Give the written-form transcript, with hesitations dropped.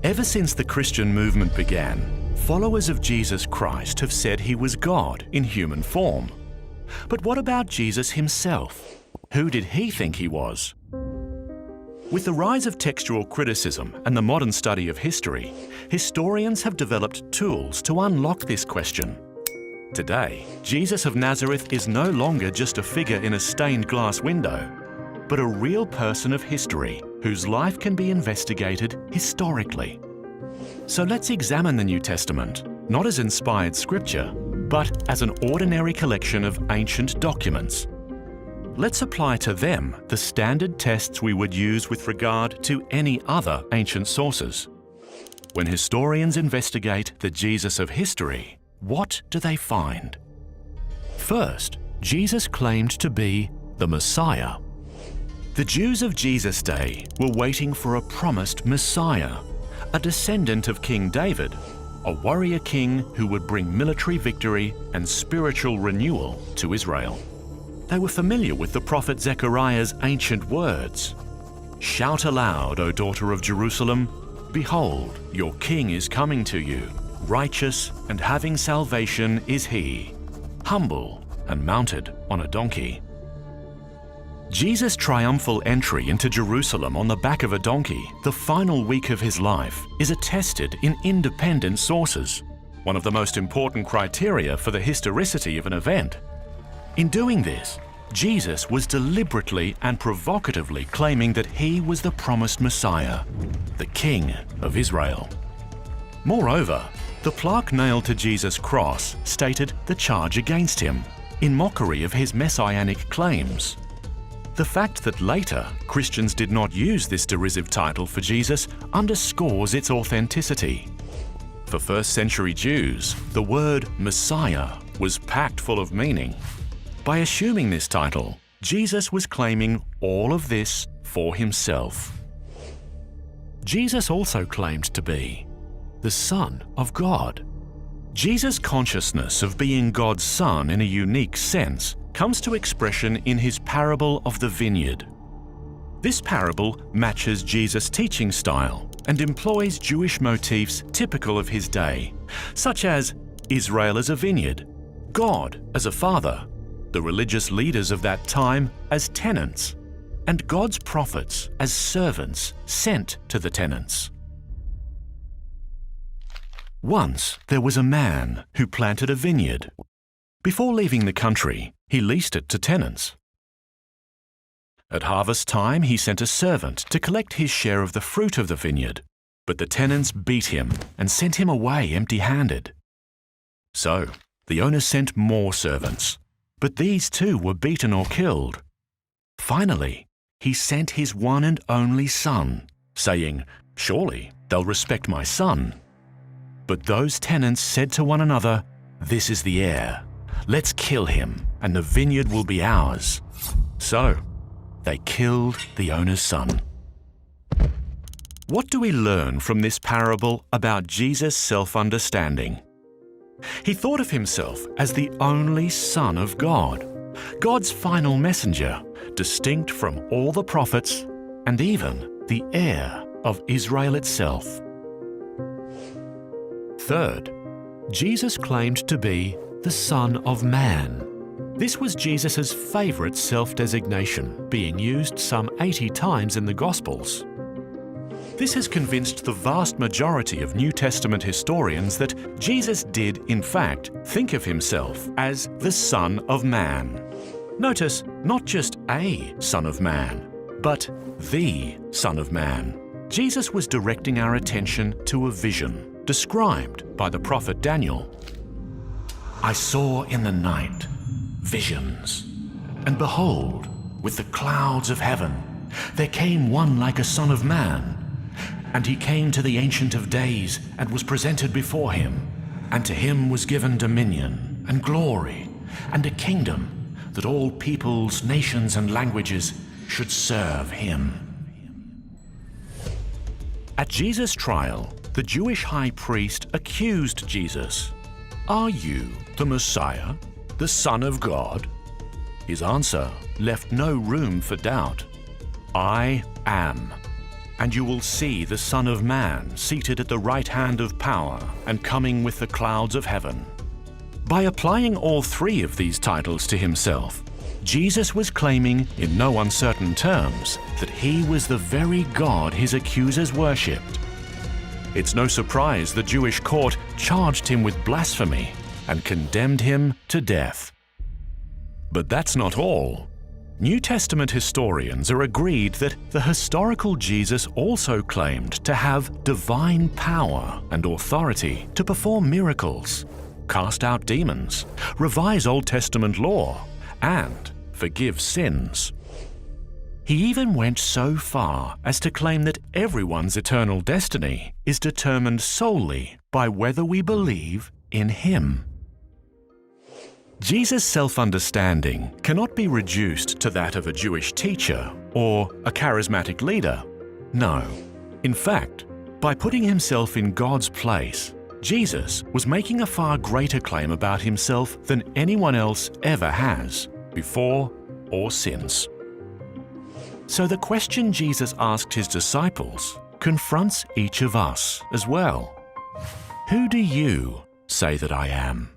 Ever since the Christian movement began, followers of Jesus Christ have said he was God in human form. But what about Jesus himself? Who did he think he was? With the rise of textual criticism and the modern study of history, historians have developed tools to unlock this question. Today, Jesus of Nazareth is no longer just a figure in a stained glass window, but a real person of history whose life can be investigated historically. So let's examine the New Testament, not as inspired scripture, but as an ordinary collection of ancient documents. Let's apply to them the standard tests we would use with regard to any other ancient sources. When historians investigate the Jesus of history, what do they find? First, Jesus claimed to be the Messiah. The Jews of Jesus' day were waiting for a promised Messiah, a descendant of King David, a warrior king who would bring military victory and spiritual renewal to Israel. They were familiar with the prophet Zechariah's ancient words. "Shout aloud, O daughter of Jerusalem, behold, your king is coming to you. Righteous and having salvation is he, humble and mounted on a donkey." Jesus' triumphal entry into Jerusalem on the back of a donkey, the final week of his life, is attested in independent sources, one of the most important criteria for the historicity of an event. In doing this, Jesus was deliberately and provocatively claiming that he was the promised Messiah, the King of Israel. Moreover, the plaque nailed to Jesus' cross stated the charge against him, in mockery of his messianic claims. The fact that later Christians did not use this derisive title for Jesus underscores its authenticity. For first-century Jews, the word Messiah was packed full of meaning. By assuming this title, Jesus was claiming all of this for himself. Jesus also claimed to be the Son of God. Jesus' consciousness of being God's Son in a unique sense comes to expression in his parable of the vineyard. This parable matches Jesus' teaching style and employs Jewish motifs typical of his day, such as Israel as a vineyard, God as a father, the religious leaders of that time as tenants, and God's prophets as servants sent to the tenants. Once there was a man who planted a vineyard. Before leaving the country, he leased it to tenants. At harvest time, he sent a servant to collect his share of the fruit of the vineyard, but the tenants beat him and sent him away empty-handed. So, the owner sent more servants, but these too were beaten or killed. Finally, he sent his one and only son, saying, "Surely they'll respect my son." But those tenants said to one another, "This is the heir. Let's kill him, and the vineyard will be ours." So, they killed the owner's son. What do we learn from this parable about Jesus' self-understanding? He thought of himself as the only Son of God, God's final messenger, distinct from all the prophets and even the heir of Israel itself. Third, Jesus claimed to be the Son of Man. This was Jesus' favourite self-designation, being used some 80 times in the Gospels. This has convinced the vast majority of New Testament historians that Jesus did, in fact, think of himself as the Son of Man. Notice, not just a Son of Man, but the Son of Man. Jesus was directing our attention to a vision described by the prophet Daniel. "I saw in the night visions, and behold, with the clouds of heaven, there came one like a son of man. And he came to the Ancient of Days and was presented before him. And to him was given dominion and glory and a kingdom that all peoples, nations, and languages should serve him." At Jesus' trial, the Jewish high priest accused Jesus. "Are you the Messiah, the Son of God?" His answer left no room for doubt. "I am." and you will see the Son of Man seated at the right hand of power and coming with the clouds of heaven." By applying all three of these titles to himself, Jesus was claiming in no uncertain terms that he was the very God his accusers worshipped. It's no surprise the Jewish court charged him with blasphemy and condemned him to death. But that's not all. New Testament historians are agreed that the historical Jesus also claimed to have divine power and authority to perform miracles, cast out demons, revise Old Testament law, and forgive sins. He even went so far as to claim that everyone's eternal destiny is determined solely by whether we believe in him. Jesus' self-understanding cannot be reduced to that of a Jewish teacher or a charismatic leader. No. In fact, by putting himself in God's place, Jesus was making a far greater claim about himself than anyone else ever has, before or since. So the question Jesus asked his disciples confronts each of us as well. Who do you say that I am?